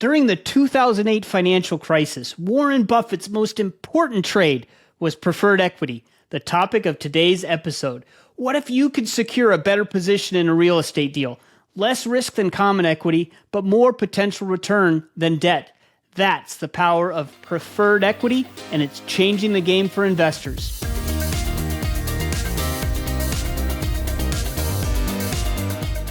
During the 2008 financial crisis, Warren Buffett's most important trade was preferred equity, the topic of today's episode. What if you could secure a better position in a real estate deal? Less risk than common equity, but more potential return than debt. That's the power of preferred equity, and it's changing the game for investors.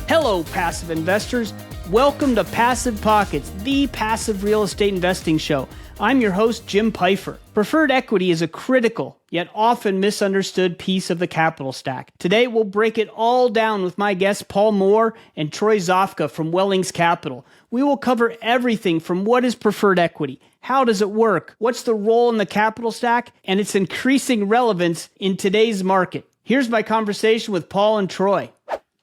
Hello, passive investors. Welcome to Passive Pockets, the passive real estate investing show. I'm your host, Jim Pfeifer. Preferred equity is a critical, yet often misunderstood piece of the capital stack. Today, we'll break it all down with my guests, Paul Moore and Troy Zsofka from Wellings Capital. We will cover everything from what is preferred equity, how does it work, what's the role in the capital stack, and its increasing relevance in today's market. Here's my conversation with Paul and Troy.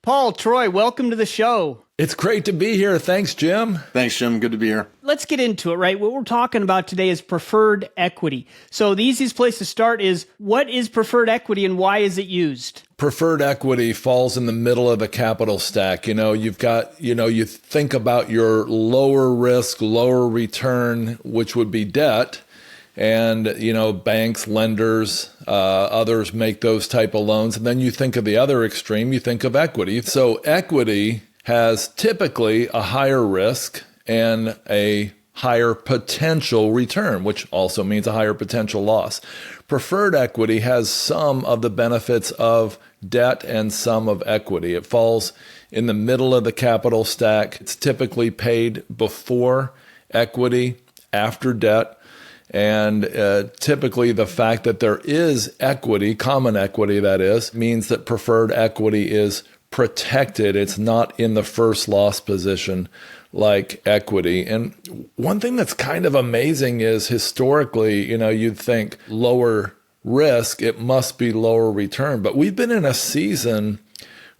Paul, Troy, welcome to the show. It's great to be here. Thanks, Jim. Thanks, Jim. Good to be here. Let's get into it, right? What we're talking about today is preferred equity. So the easiest place to start is, what is preferred equity and why is it used? Preferred equity falls in the middle of the capital stack. You think about your lower risk, lower return, which would be debt. And, banks, lenders, others make those type of loans. And then you think of the other extreme, you think of equity. So equity has typically a higher risk and a higher potential return, which also means a higher potential loss. Preferred equity has some of the benefits of debt and some of equity. It falls in the middle of the capital stack. It's typically paid before equity, after debt. And typically the fact that there is equity, common equity that is, means that preferred equity is protected. It's not in the first loss position like equity. And one thing that's kind of amazing is historically, you'd think lower risk, it must be lower return. But we've been in a season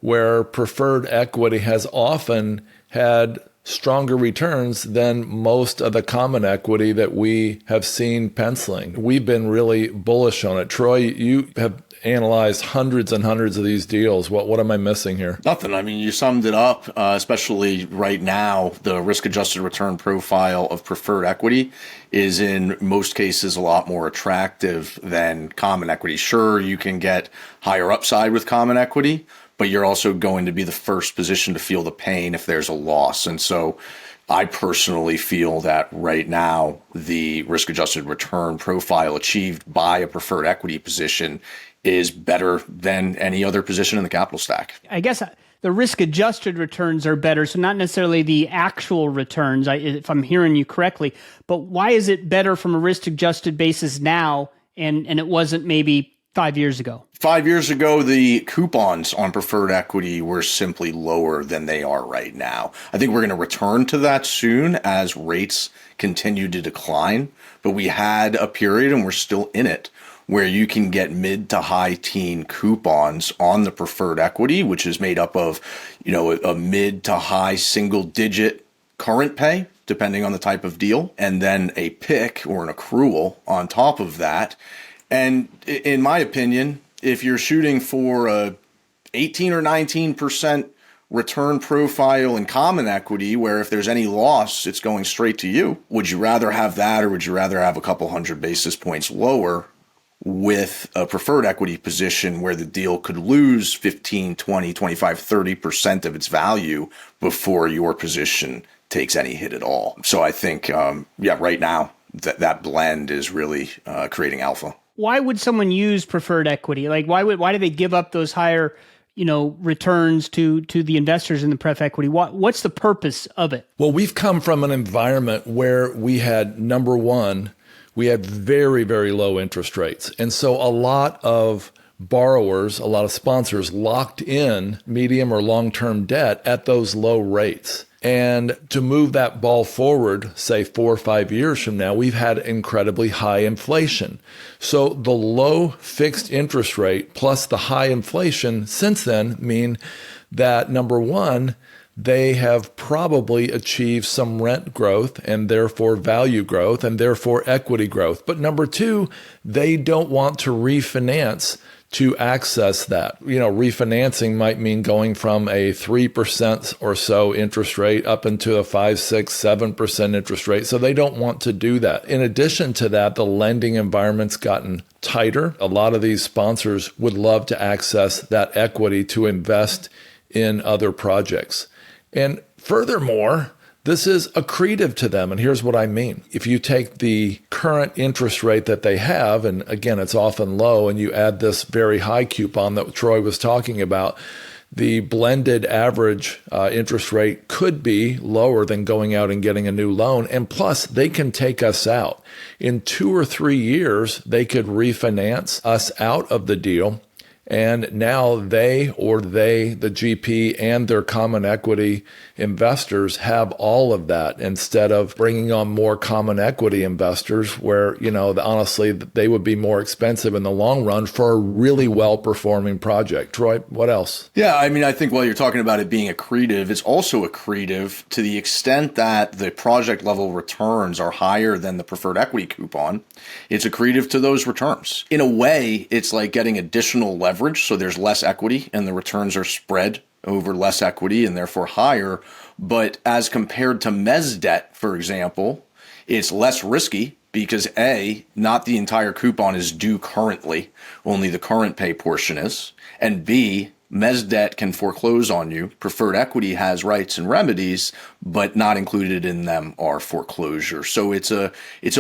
where preferred equity has often had stronger returns than most of the common equity that we have seen penciling. We've been really bullish on it. Troy, you have analyzed hundreds and hundreds of these deals. What am I missing here? Nothing. I mean, you summed it up, especially right now. The risk-adjusted return profile of preferred equity is in most cases a lot more attractive than common equity. Sure, you can get higher upside with common equity, but you're also going to be the first position to feel the pain if there's a loss. And so I personally feel that right now, the risk-adjusted return profile achieved by a preferred equity position is better than any other position in the capital stack. I guess the risk-adjusted returns are better, so not necessarily the actual returns, if I'm hearing you correctly. But why is it better from a risk-adjusted basis now, and it wasn't maybe 5 years ago? 5 years ago, the coupons on preferred equity were simply lower than they are right now. I think we're going to return to that soon as rates continue to decline. But we had a period, and we're still in it, where you can get mid to high teen coupons on the preferred equity, which is made up of, a mid to high single digit current pay, depending on the type of deal, and then a PIK or an accrual on top of that. And in my opinion, if you're shooting for a 18 or 19% return profile in common equity, where if there's any loss, it's going straight to you, would you rather have that, or would you rather have a couple hundred basis points lower with a preferred equity position where the deal could lose 15, 20, 25, 30% of its value before your position takes any hit at all? So I think, right now, that blend is really creating alpha. Why would someone use preferred equity? Like, why do they give up those higher, returns to the investors in the pref equity? What's the purpose of it? Well, we've come from an environment where we had, number one, we had very, very low interest rates. And so a lot of borrowers, a lot of sponsors locked in medium or long-term debt at those low rates. And to move that ball forward, say 4 or 5 years from now, we've had incredibly high inflation. So the low fixed interest rate plus the high inflation since then mean that, number one, they have probably achieved some rent growth and therefore value growth and therefore equity growth. But number two, they don't want to refinance to access that. Refinancing might mean going from a 3% or so interest rate up into a 5, 6, 7% interest rate. So they don't want to do that. In addition to that, the lending environment's gotten tighter. A lot of these sponsors would love to access that equity to invest in other projects. And furthermore, this is accretive to them. And here's what I mean. If you take the current interest rate that they have, and again, it's often low, and you add this very high coupon that Troy was talking about, the blended average interest rate could be lower than going out and getting a new loan. And plus, they can take us out. In 2 or 3 years, they could refinance us out of the deal. And now the GP and their common equity investors have all of that instead of bringing on more common equity investors where, honestly, they would be more expensive in the long run for a really well-performing project. Troy, what else? Yeah, I think while you're talking about it being accretive, it's also accretive to the extent that the project level returns are higher than the preferred equity coupon. It's accretive to those returns. In a way, it's like getting additional leverage. So there's less equity and the returns are spread over less equity and therefore higher. But as compared to mezz debt, for example, it's less risky because A, not the entire coupon is due currently, only the current pay portion is. And B, mezz debt can foreclose on you. Preferred equity has rights and remedies, but not included in them are foreclosure. So it's a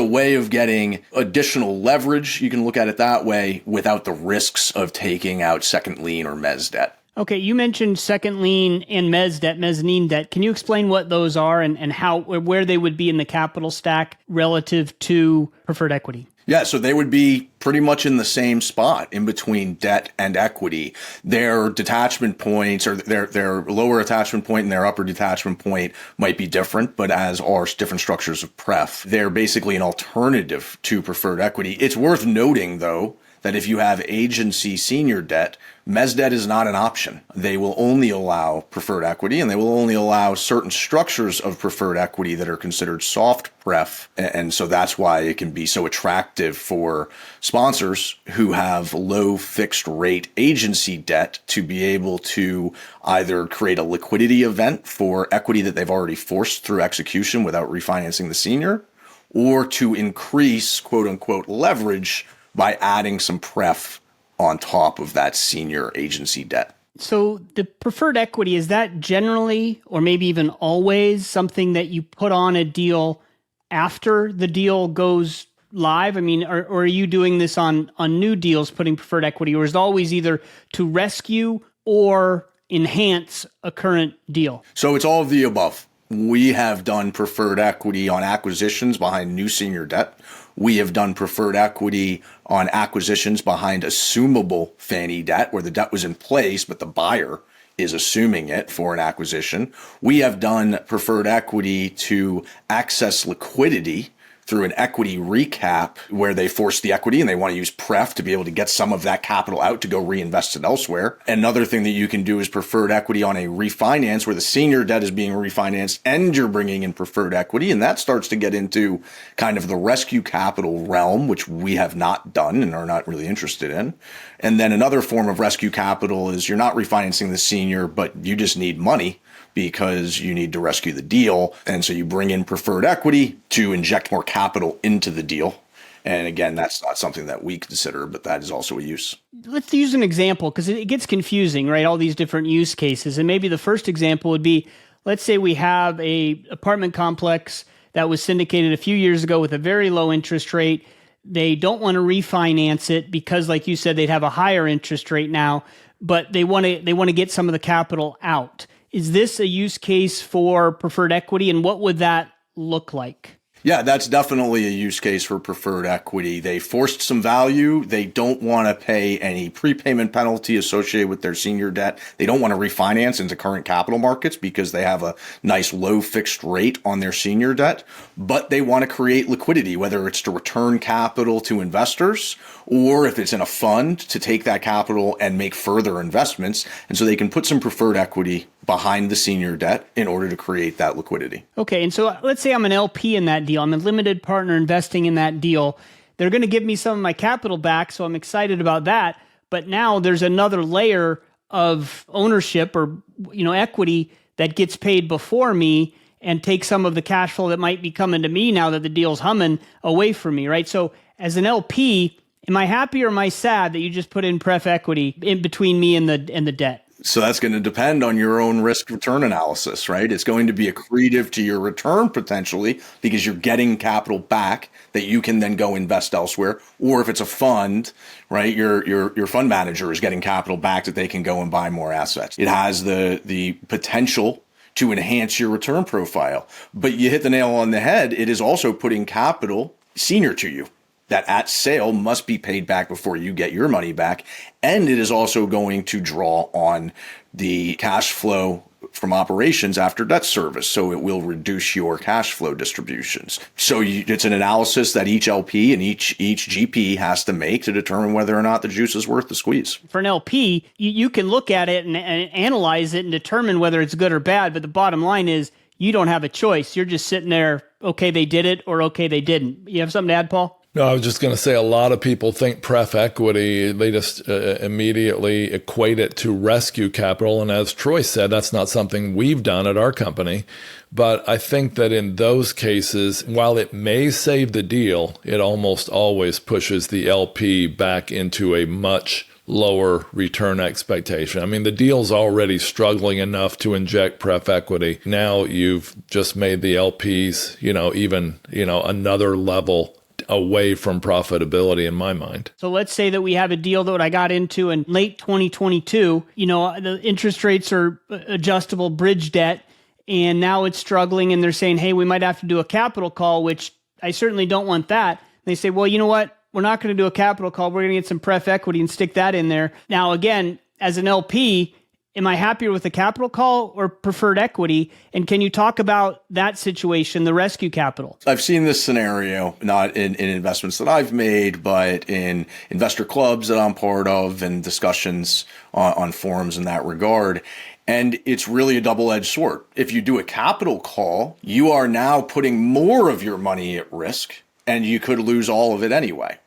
way of getting additional leverage. You can look at it that way without the risks of taking out second lien or mezz debt. Okay, you mentioned second lien and mezz debt, mezzanine debt. Can you explain what those are and where they would be in the capital stack relative to preferred equity? Yeah, so they would be pretty much in the same spot in between debt and equity. Their detachment points or their lower attachment point and their upper detachment point might be different, but as are different structures of pref. They're basically an alternative to preferred equity. It's worth noting, though, that if you have agency senior debt, mezz debt is not an option. They will only allow preferred equity, and they will only allow certain structures of preferred equity that are considered soft pref. And so that's why it can be so attractive for sponsors who have low fixed rate agency debt to be able to either create a liquidity event for equity that they've already forced through execution without refinancing the senior, or to increase quote unquote leverage by adding some pref on top of that senior agency debt. So the preferred equity, is that generally, or maybe even always, something that you put on a deal after the deal goes live? Or are you doing this on new deals, putting preferred equity, or is it always either to rescue or enhance a current deal? So it's all of the above. We have done preferred equity on acquisitions behind new senior debt. We have done preferred equity on acquisitions behind assumable Fannie debt, where the debt was in place, but the buyer is assuming it for an acquisition. We have done preferred equity to access liquidity through an equity recap where they force the equity and they want to use pref to be able to get some of that capital out to go reinvest it elsewhere. Another thing that you can do is preferred equity on a refinance where the senior debt is being refinanced and you're bringing in preferred equity. And that starts to get into kind of the rescue capital realm, which we have not done and are not really interested in. And then another form of rescue capital is you're not refinancing the senior, but you just need money because you need to rescue the deal. And so you bring in preferred equity to inject more capital into the deal. And again, that's not something that we consider, but that is also a use. Let's use an example because it gets confusing, right? All these different use cases. And maybe the first example would be, let's say we have a apartment complex that was syndicated a few years ago with a very low interest rate. They don't want to refinance it because, like you said, they'd have a higher interest rate now, but they want to get some of the capital out. Is this a use case for preferred equity, and what would that look like? Yeah, that's definitely a use case for preferred equity. They forced some value. They don't want to pay any prepayment penalty associated with their senior debt. They don't want to refinance into current capital markets because they have a nice low fixed rate on their senior debt, but they want to create liquidity, whether it's to return capital to investors or if it's in a fund to take that capital and make further investments. And so they can put some preferred equity behind the senior debt in order to create that liquidity. Okay, and so let's say I'm an LP in that deal. I'm a limited partner investing in that deal. They're going to give me some of my capital back, so I'm excited about that. but now there's another layer of ownership or equity that gets paid before me and take some of the cash flow that might be coming to me now that the deal's humming away from me, right? So as an LP, am I happy or am I sad that you just put in pref equity in between me and the debt? So that's going to depend on your own risk return analysis, right? It's going to be accretive to your return potentially because you're getting capital back that you can then go invest elsewhere. Or if it's a fund, right, your fund manager is getting capital back that they can go and buy more assets. It has the potential to enhance your return profile. But you hit the nail on the head. It is also putting capital senior to you that at sale must be paid back before you get your money back. And it is also going to draw on the cash flow from operations after debt service. So it will reduce your cash flow distributions. So it's an analysis that each LP and each GP has to make to determine whether or not the juice is worth the squeeze. For an LP, you can look at it and analyze it and determine whether it's good or bad. But the bottom line is you don't have a choice. You're just sitting there, okay, they did it, or okay, they didn't. You have something to add, Paul? No, I was just going to say a lot of people think pref equity, they just immediately equate it to rescue capital. And as Troy said, that's not something we've done at our company. But I think that in those cases, while it may save the deal, it almost always pushes the LP back into a much lower return expectation. I mean, the deal's already struggling enough to inject pref equity. Now you've just made the LPs, even another level away from profitability in my mind. So let's say that we have a deal that I got into in late 2022. The interest rates are adjustable bridge debt, and now it's struggling, and they're saying, hey, we might have to do a capital call, which I certainly don't want that. And they say, well, you know what? We're not going to do a capital call. We're going to get some pref equity and stick that in there. Now, again, as an LP, am I happier with the capital call or preferred equity? And can you talk about that situation, the rescue capital? I've seen this scenario, not in investments that I've made, but in investor clubs that I'm part of and discussions on forums in that regard. And it's really a double-edged sword. If you do a capital call, you are now putting more of your money at risk, and you could lose all of it anyway.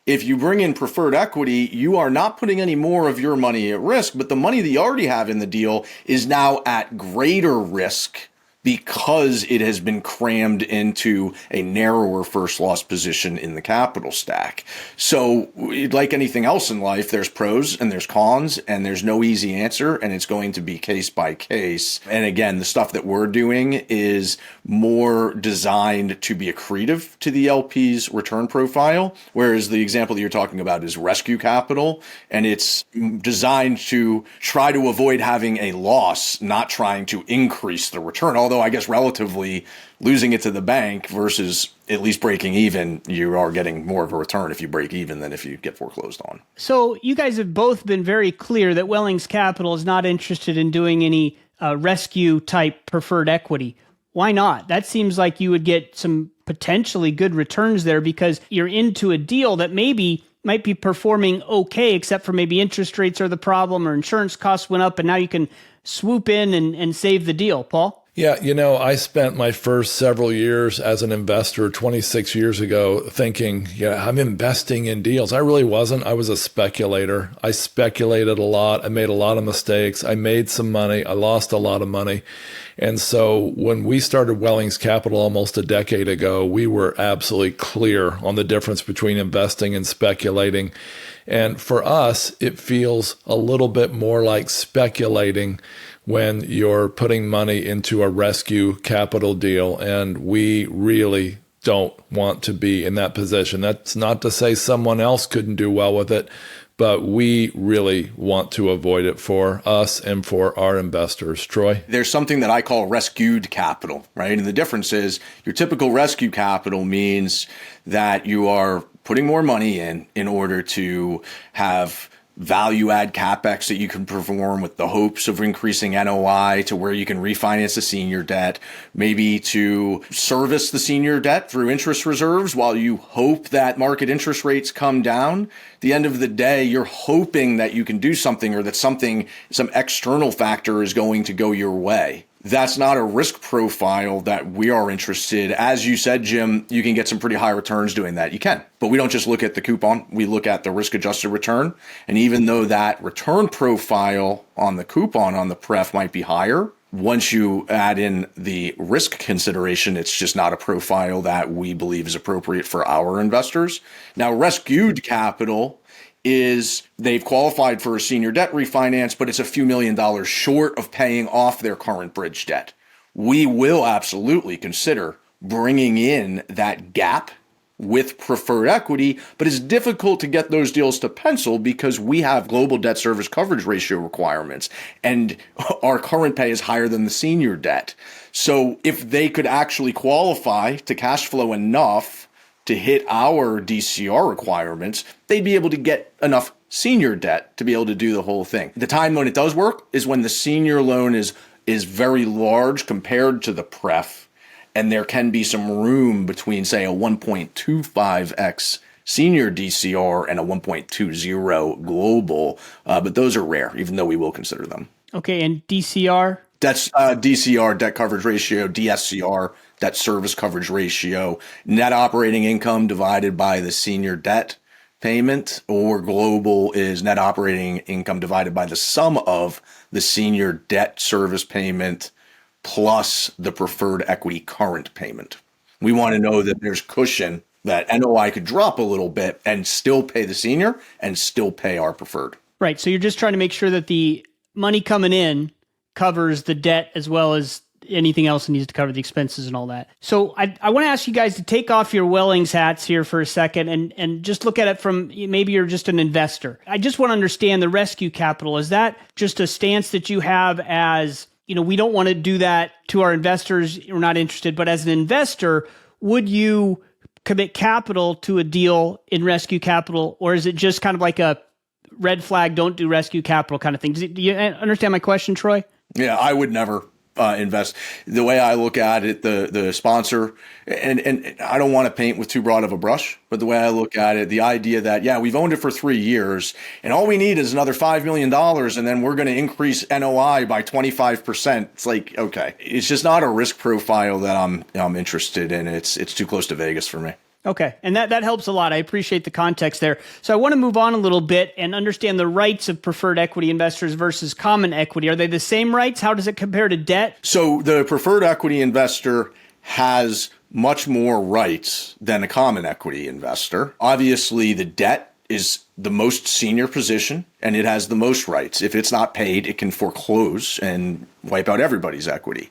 If you bring in preferred equity, you are not putting any more of your money at risk, but the money that you already have in the deal is now at greater risk because it has been crammed into a narrower first loss position in the capital stack. So like anything else in life, there's pros and there's cons, and there's no easy answer, and it's going to be case by case. And again, the stuff that we're doing is more designed to be accretive to the LP's return profile, whereas the example that you're talking about is rescue capital, and it's designed to try to avoid having a loss, not trying to increase the return. Although I guess relatively losing it to the bank versus at least breaking even, you are getting more of a return if you break even than if you get foreclosed on. So you guys have both been very clear that Wellings Capital is not interested in doing any rescue type preferred equity. Why not? That seems like you would get some potentially good returns there because you're into a deal that maybe might be performing okay, except for maybe interest rates are the problem or insurance costs went up, and now you can swoop in and save the deal. Paul? Yeah, I spent my first several years as an investor 26 years ago thinking, I'm investing in deals. I really wasn't. I was a speculator. I speculated a lot. I made a lot of mistakes. I made some money. I lost a lot of money. And so when we started Wellings Capital almost a decade ago, we were absolutely clear on the difference between investing and speculating. And for us, it feels a little bit more like speculating when you're putting money into a rescue capital deal. And we really don't want to be in that position. That's not to say someone else couldn't do well with it, but we really want to avoid it for us and for our investors. Troy? There's something that I call rescued capital, right? And the difference is your typical rescue capital means that you are putting more money in order to have value add capex that you can perform with the hopes of increasing NOI to where you can refinance the senior debt, maybe to service the senior debt through interest reserves while you hope that market interest rates come down. At the end of the day, you're hoping that you can do something or that some external factor is going to go your way. that's not a risk profile that we are interested. As you said, Jim, you can get some pretty high returns doing that. You can, but we don't just look at the coupon. We look at the risk adjusted return. And even though that return profile on the coupon on the pref might be higher, once you add in the risk consideration, it's just not a profile that we believe is appropriate for our investors. Now, rescued capital is they've qualified for a senior debt refinance, but it's a few $1,000,000 short of paying off their current bridge debt. We will absolutely consider bringing in that gap with preferred equity, but it's difficult to get those deals to pencil because we have global debt service coverage ratio requirements and our current pay is higher than the senior debt. So if they could actually qualify to cash flow enough to hit our DCR requirements, they'd be able to get enough senior debt to be able to do the whole thing. The time when it does work is when the senior loan is very large compared to the pref, and there can be some room between, say, a 1.25x senior DCR and a 1.20 global, but those are rare, even though we will consider them. Okay, and DCR? That's DCR, debt coverage ratio, DSCR, debt service coverage ratio, net operating income divided by the senior debt payment, or global is net operating income divided by the sum of the senior debt service payment plus the preferred equity current payment. We want to know that there's cushion, that NOI could drop a little bit and still pay the senior and still pay our preferred. Right. So you're just trying to make sure that the money coming in covers the debt as well as anything else that needs to cover the expenses and all that. So I want to ask you guys to take off your Wellings hats here for a second and just look at it from, maybe you're just an investor. I just want to understand the rescue capital. Is that just a stance that you have as, we don't want to do that to our investors, we're not interested, but as an investor, would you commit capital to a deal in rescue capital, or is it just kind of like a red flag, don't do rescue capital kind of thing? Do you understand my question, Troy? Yeah, I would never invest. The way I look at it, the sponsor, and I don't want to paint with too broad of a brush, but the way I look at it, the idea that, yeah, we've owned it for 3 years and all we need is another $5 million and then we're going to increase NOI by 25%. It's like, okay, it's just not a risk profile that I'm interested in. It's too close to Vegas for me. Okay. And that helps a lot. I appreciate the context there. So I want to move on a little bit and understand the rights of preferred equity investors versus common equity. Are they the same rights? How does it compare to debt? So the preferred equity investor has much more rights than a common equity investor. Obviously, the debt is the most senior position and it has the most rights. If it's not paid, it can foreclose and wipe out everybody's equity.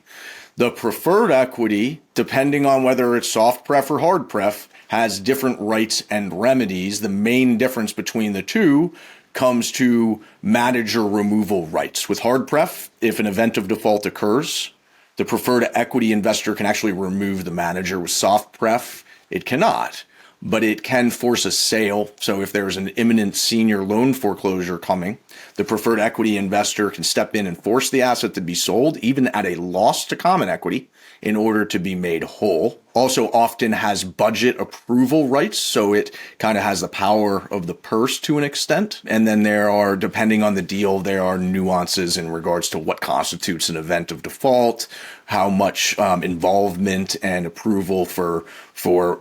The preferred equity, depending on whether it's soft pref or hard pref, has different rights and remedies. The main difference between the two comes to manager removal rights. With hard pref, if an event of default occurs, the preferred equity investor can actually remove the manager. With soft pref, it cannot, but it can force a sale. So if there's an imminent senior loan foreclosure coming, the preferred equity investor can step in and force the asset to be sold, even at a loss to common equity, in order to be made whole. Also often has budget approval rights, so it kind of has the power of the purse to an extent. And then there are, depending on the deal, there are nuances in regards to what constitutes an event of default, how much involvement and approval for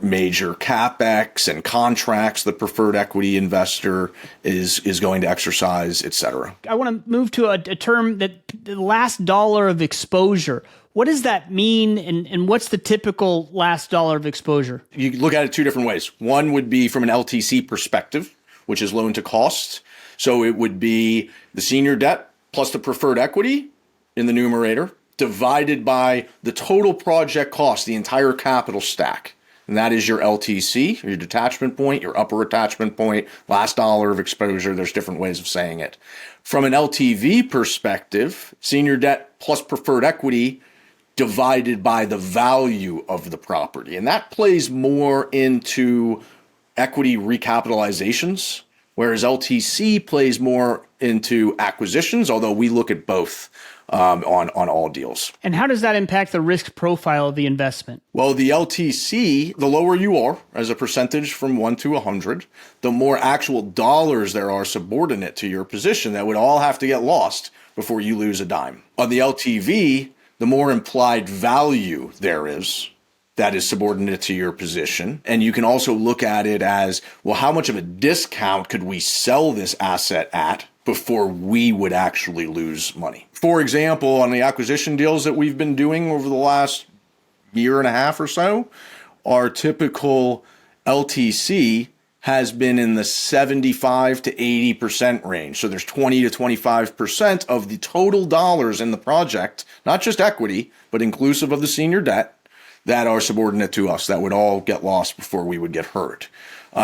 major capex and contracts the preferred equity investor is going to exercise, etc. I want to move to a term that the last dollar of exposure. What does that mean, and what's the typical last dollar of exposure? You look at it two different ways. One would be from an LTC perspective, which is loan to cost. So it would be the senior debt plus the preferred equity in the numerator divided by the total project cost, the entire capital stack. And that is your LTC, your detachment point, your upper attachment point, last dollar of exposure. There's different ways of saying it. From an LTV perspective, senior debt plus preferred equity divided by the value of the property. And that plays more into equity recapitalizations, whereas LTC plays more into acquisitions, although we look at both on all deals. And how does that impact the risk profile of the investment? Well, the LTC, the lower you are as a percentage from 1 to 100, the more actual dollars there are subordinate to your position that would all have to get lost before you lose a dime. On the LTV, the more implied value there is that is subordinate to your position. And you can also look at it as, well, how much of a discount could we sell this asset at before we would actually lose money? For example, on the acquisition deals that we've been doing over the last year and a half or so, our typical LTC has been in the 75 to 80% range. So there's 20 to 25% of the total dollars in the project, not just equity, but inclusive of the senior debt, that are subordinate to us, that would all get lost before we would get hurt.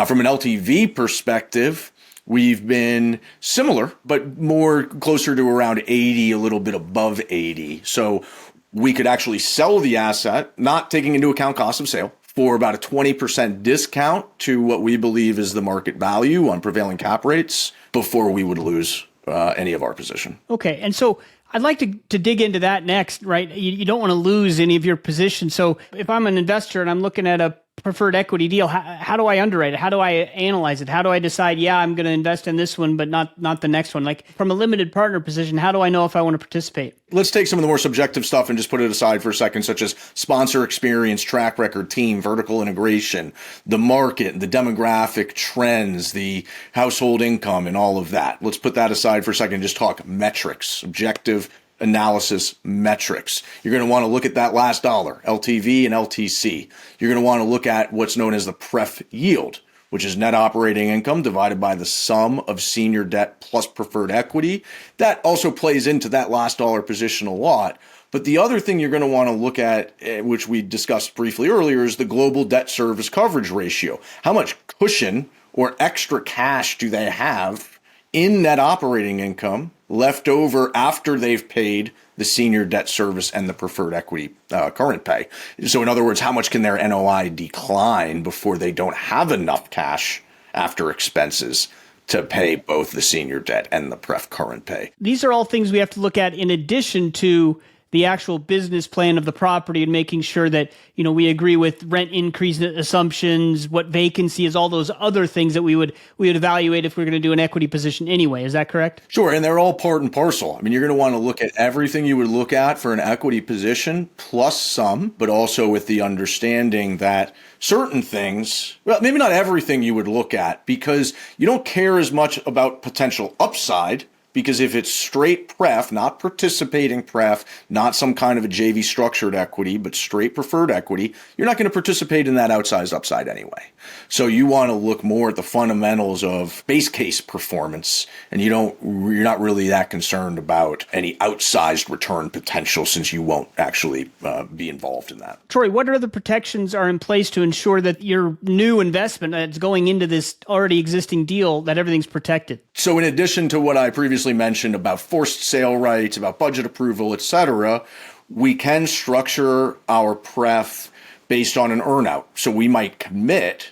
From an LTV perspective, we've been similar, but more closer to around 80, a little bit above 80. So we could actually sell the asset, not taking into account cost of sale, for about a 20% discount to what we believe is the market value on prevailing cap rates before we would lose any of our position. Okay. And so I'd like to dig into that next, right? You don't want to lose any of your position. So if I'm an investor and I'm looking at a preferred equity deal, how do I underwrite it? How do I analyze it? How do I decide, yeah, I'm going to invest in this one, but not the next one? Like from a limited partner position, how do I know if I want to participate? Let's take some of the more subjective stuff and just put it aside for a second, such as sponsor experience, track record, team, vertical integration, the market, the demographic trends, the household income, and all of that. Let's put that aside for a second and just talk metrics, objective analysis metrics. You're going to want to look at that last dollar, LTV and LTC. You're going to want to look at what's known as the pref yield, which is net operating income divided by the sum of senior debt plus preferred equity. That also plays into that last dollar position a lot. But the other thing you're going to want to look at, which we discussed briefly earlier, is the global debt service coverage ratio. How much cushion or extra cash do they have in net operating income left over after they've paid the senior debt service and the preferred equity current pay? So in other words, how much can their NOI decline before they don't have enough cash after expenses to pay both the senior debt and the pref current pay? These are all things we have to look at in addition to the actual business plan of the property and making sure that, we agree with rent increase assumptions, what vacancy is, all those other things that we would evaluate if we're going to do an equity position anyway. Is that correct? Sure. And they're all part and parcel. I mean, you're going to want to look at everything you would look at for an equity position plus some, but also with the understanding that certain things, well, maybe not everything you would look at, because you don't care as much about potential upside. Because if it's straight pref, not participating pref, not some kind of a JV structured equity, but straight preferred equity, you're not going to participate in that outsized upside anyway. So you want to look more at the fundamentals of base case performance, and you're not really that concerned about any outsized return potential since you won't actually be involved in that. Troy, what other protections are in place to ensure that your new investment that's going into this already existing deal, that everything's protected? So in addition to what I previously mentioned about forced sale rights, about budget approval, etc., we can structure our pref based on an earnout. So we might commit,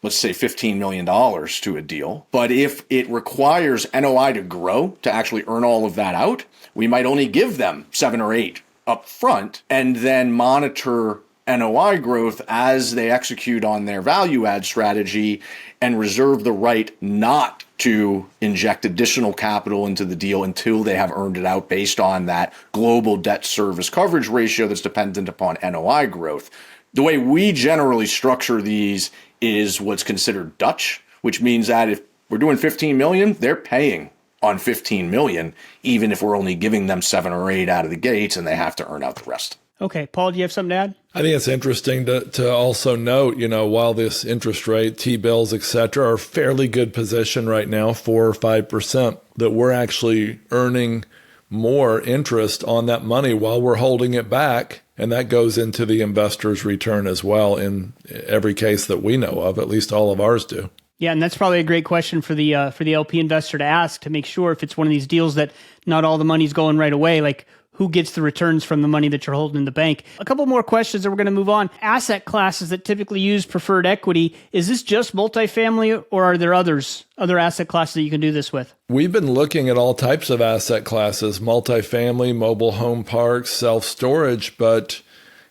let's say $15 million to a deal, but if it requires NOI to grow to actually earn all of that out, we might only give them 7 or 8 up front and then monitor NOI growth as they execute on their value add strategy and reserve the right not to inject additional capital into the deal until they have earned it out based on that global debt service coverage ratio that's dependent upon NOI growth. The way we generally structure these is what's considered Dutch, which means that if we're doing 15 million, they're paying on 15 million, even if we're only giving them 7 or 8 out of the gates and they have to earn out the rest. Okay. Paul, do you have something to add? I think it's interesting to also note, while this interest rate, T-bills, et cetera, are fairly good position right now, 4 or 5%, that we're actually earning more interest on that money while we're holding it back. And that goes into the investor's return as well in every case that we know of, at least all of ours do. Yeah, and that's probably a great question for the LP investor to ask to make sure if it's one of these deals that not all the money's going right away, like who gets the returns from the money that you're holding in the bank. A couple more questions and we're going to move on. Asset classes that typically use preferred equity. Is this just multifamily or are there other asset classes that you can do this with? We've been looking at all types of asset classes, multifamily, mobile home parks, self-storage, but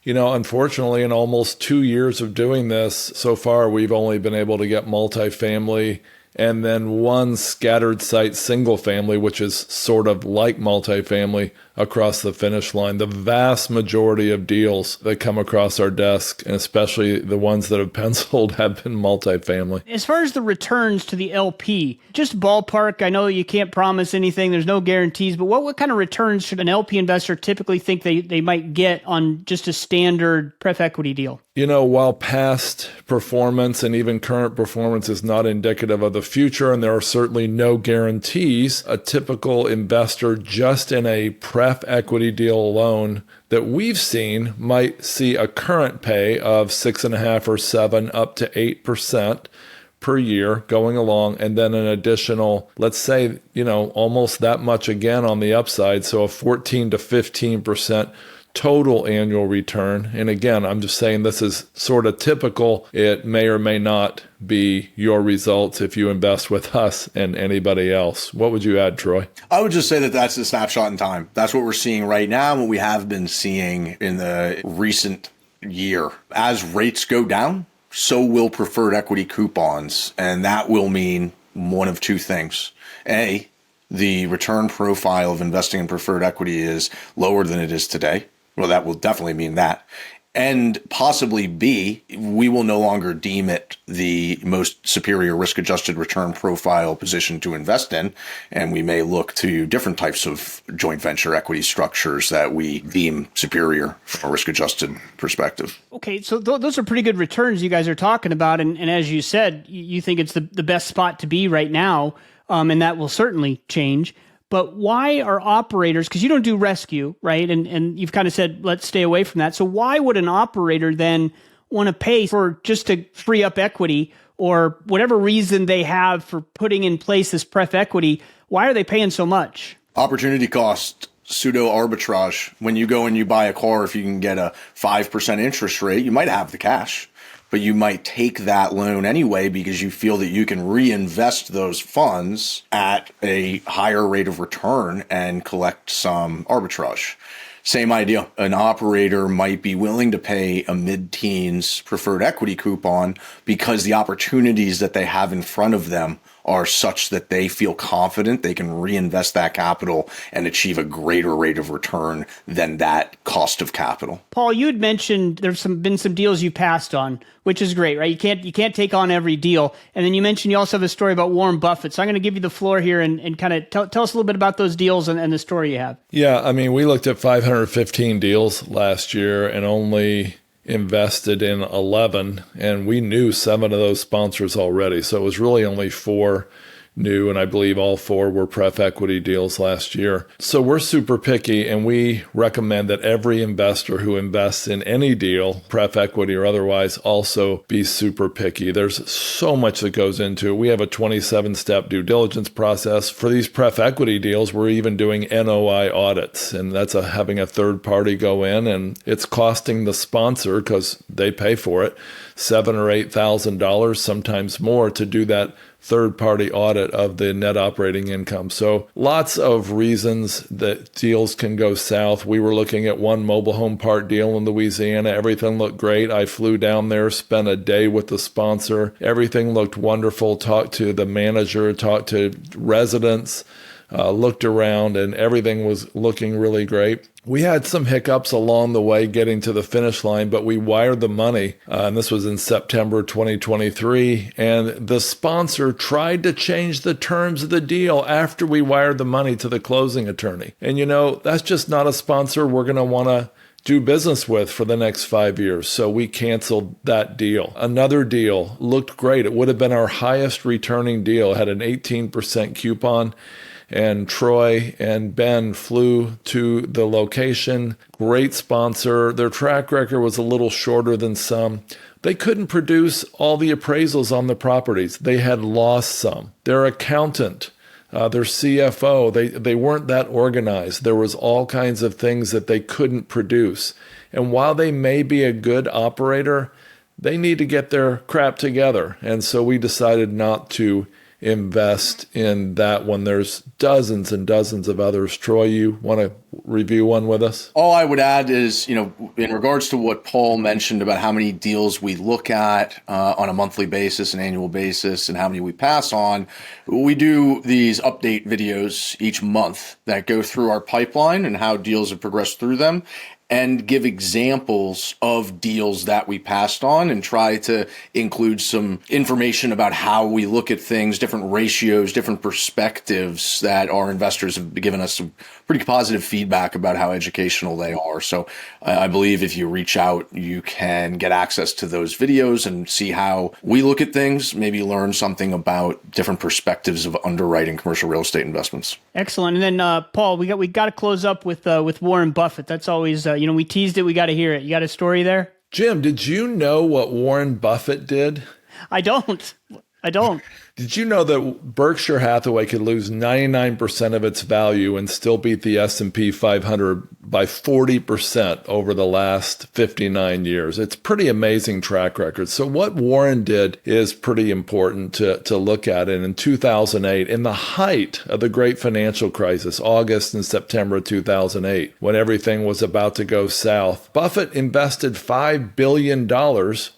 unfortunately, in almost 2 years of doing this, so far we've only been able to get multifamily and then one scattered site single family, which is sort of like multifamily across the finish line. The vast majority of deals that come across our desk, and especially the ones that have penciled, have been multifamily. As far as the returns to the LP, just ballpark, I know you can't promise anything, there's no guarantees, but what kind of returns should an LP investor typically think they might get on just a standard pref equity deal? While past performance and even current performance is not indicative of the future, and there are certainly no guarantees, a typical investor just in a pref equity deal alone that we've seen might see a current pay of 6.5 or 7 up to 8% per year going along, and then an additional, let's say, almost that much again on the upside. So a 14 to 15% total annual return. And again, I'm just saying this is sort of typical. It may or may not be your results if you invest with us and anybody else. What would you add, Troy? I would just say that that's a snapshot in time. That's what we're seeing right now, and what we have been seeing in the recent year. As rates go down, so will preferred equity coupons, and that will mean one of two things. A, the return profile of investing in preferred equity is lower than it is today. Well, that will definitely mean that. And possibly B, we will no longer deem it the most superior risk-adjusted return profile position to invest in, and we may look to different types of joint venture equity structures that we deem superior from a risk-adjusted perspective. Okay, so those are pretty good returns you guys are talking about, and as you said, you think it's the best spot to be right now, and that will certainly change. But why are operators, because you don't do rescue, right? And you've kind of said, let's stay away from that. So why would an operator then want to pay for just to free up equity or whatever reason they have for putting in place this pref equity? Why are they paying so much? Opportunity cost, pseudo arbitrage. When you go and you buy a car, if you can get a 5% interest rate, you might have the cash, but you might take that loan anyway because you feel that you can reinvest those funds at a higher rate of return and collect some arbitrage. Same idea. An operator might be willing to pay a mid-teens preferred equity coupon because the opportunities that they have in front of them are such that they feel confident they can reinvest that capital and achieve a greater rate of return than that cost of capital. Paul, you had mentioned there's been some deals you passed on, which is great, right? You can't take on every deal. And then you mentioned you also have a story about Warren Buffett. So I'm going to give you the floor here and kind of tell us a little bit about those deals and the story you have. Yeah, I mean, we looked at 515 deals last year and only invested in 11, and we knew 7 of those sponsors already. So it was really only 4 new, and I believe all 4 were pref equity deals last year. So we're super picky, and we recommend that every investor who invests in any deal, pref equity or otherwise, also be super picky. There's so much that goes into it. We have a 27-step due diligence process. For these pref equity deals, we're even doing NOI audits, and that's having a third party go in, and it's costing the sponsor, because they pay for it, $7,000 or $8,000, sometimes more, to do that third-party audit of the net operating income. So lots of reasons that deals can go south. We were looking at one mobile home park deal in Louisiana. Everything looked great. I flew down there, spent a day with the sponsor. Everything looked wonderful. Talked to the manager, talked to residents, looked around, and everything was looking really great. We had some hiccups along the way getting to the finish line, but we wired the money, and this was in September 2023, and the sponsor tried to change the terms of the deal after we wired the money to the closing attorney. And that's just not a sponsor we're going to want to do business with for the next 5 years. So we canceled that deal. Another deal looked great. It would have been our highest returning deal. It had an 18% coupon. And Troy and Ben flew to the location. Great sponsor. Their track record was a little shorter than some. They couldn't produce all the appraisals on the properties. They had lost some. Their accountant, their CFO, they weren't that organized. There was all kinds of things that they couldn't produce. And while they may be a good operator, they need to get their crap together. And so we decided not to invest in that when there's dozens and dozens of others. Troy, you want to review one with us? All I would add is, in regards to what Paul mentioned about how many deals we look at on a monthly basis, an annual basis, and how many we pass on, we do these update videos each month that go through our pipeline and how deals have progressed through them, and give examples of deals that we passed on and try to include some information about how we look at things, different ratios, different perspectives that our investors have given us some pretty positive feedback about how educational they are. So I believe if you reach out, you can get access to those videos and see how we look at things, maybe learn something about different perspectives of underwriting commercial real estate investments. Excellent. And then Paul, we got to close up with Warren Buffett. That's always we teased it. We got to hear it. You got a story there? Jim, did you know what Warren Buffett did? I don't. Did you know that Berkshire Hathaway could lose 99% of its value and still beat the S&P 500 by 40% over the last 59 years? It's pretty amazing track record. So what Warren did is pretty important to look at. And in 2008, in the height of the great financial crisis, August and September 2008, when everything was about to go south, Buffett invested $5 billion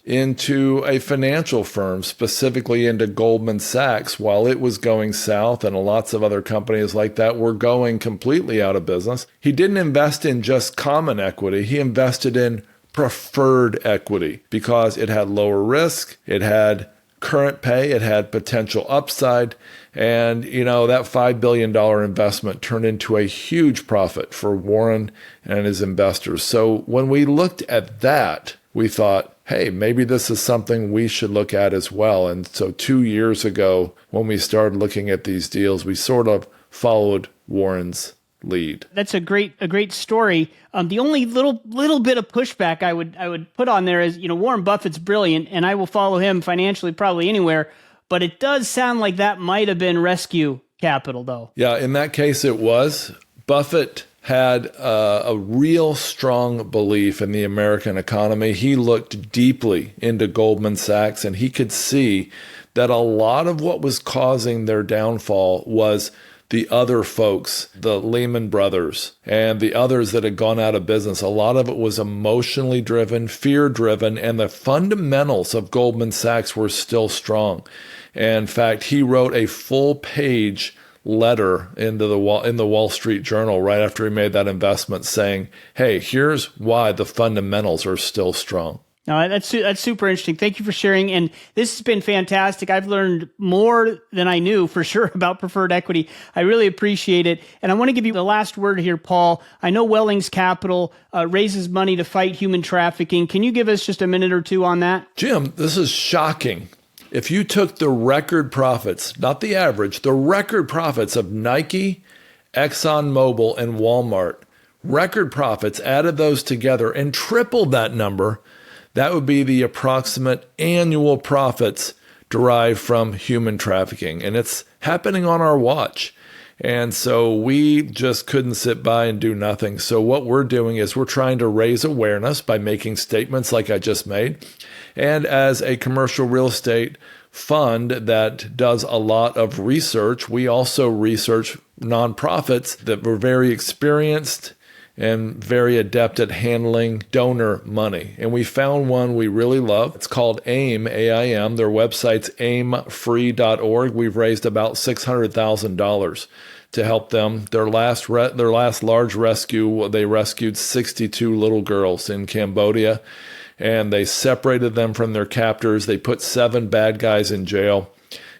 into a financial firm, specifically into Goldman Sachs, while it was going south, and lots of other companies like that were going completely out of business. He didn't invest in just common equity. He invested in preferred equity because it had lower risk, it had current pay, it had potential upside, and that $5 billion investment turned into a huge profit for Warren and his investors. So when we looked at that, we thought, hey, maybe this is something we should look at as well. And so 2 years ago, when we started looking at these deals, we sort of followed Warren's lead. That's a great story. The only little bit of pushback I would put on there is, Warren Buffett's brilliant, and I will follow him financially probably anywhere. But it does sound like that might have been rescue capital, though. Yeah, in that case, it was. Buffett had a real strong belief in the American economy. He looked deeply into Goldman Sachs, and he could see that a lot of what was causing their downfall was the other folks, the Lehman Brothers, and the others that had gone out of business. A lot of it was emotionally driven, fear-driven, and the fundamentals of Goldman Sachs were still strong. And in fact, he wrote a full-page letter in the Wall Street Journal right after he made that investment saying, hey, here's why the fundamentals are still strong. No, that's super interesting. Thank you for sharing. And this has been fantastic. I've learned more than I knew for sure about preferred equity. I really appreciate it. And I want to give you the last word here, Paul. I know Wellings Capital raises money to fight human trafficking. Can you give us just a minute or two on that? Jim, this is shocking. If you took the record profits, not the average, the record profits of Nike, ExxonMobil, and Walmart, record profits, added those together and tripled that number, that would be the approximate annual profits derived from human trafficking. And it's happening on our watch. And so we just couldn't sit by and do nothing. So what we're doing is we're trying to raise awareness by making statements like I just made. And as a commercial real estate fund that does a lot of research, we also research nonprofits that were very experienced and very adept at handling donor money. And we found one we really love. It's called AIM, A-I-M. Their website's aimfree.org. We've raised about $600,000 to help them. Their last large rescue, they rescued 62 little girls in Cambodia, and they separated them from their captors. They put 7 bad guys in jail,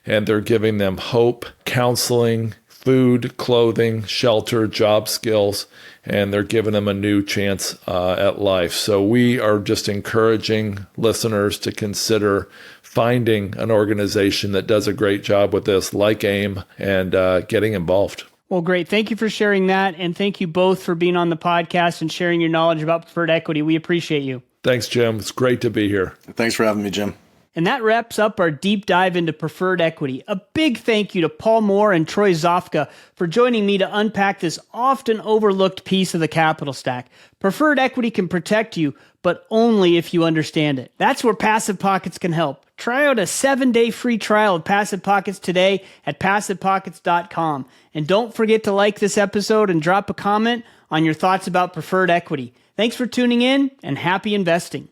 and they're giving them hope, counseling, food, clothing, shelter, job skills, and they're giving them a new chance at life. So we are just encouraging listeners to consider finding an organization that does a great job with this, like AIM, and getting involved. Well, great. Thank you for sharing that, and thank you both for being on the podcast and sharing your knowledge about preferred equity. We appreciate you. Thanks, Jim. It's great to be here. Thanks for having me, Jim. And that wraps up our deep dive into preferred equity. A big thank you to Paul Moore and Troy Zsofka for joining me to unpack this often overlooked piece of the capital stack. Preferred equity can protect you, but only if you understand it. That's where Passive Pockets can help. Try out a 7-day free trial of Passive Pockets today at PassivePockets.com. And don't forget to like this episode and drop a comment on your thoughts about preferred equity. Thanks for tuning in and happy investing.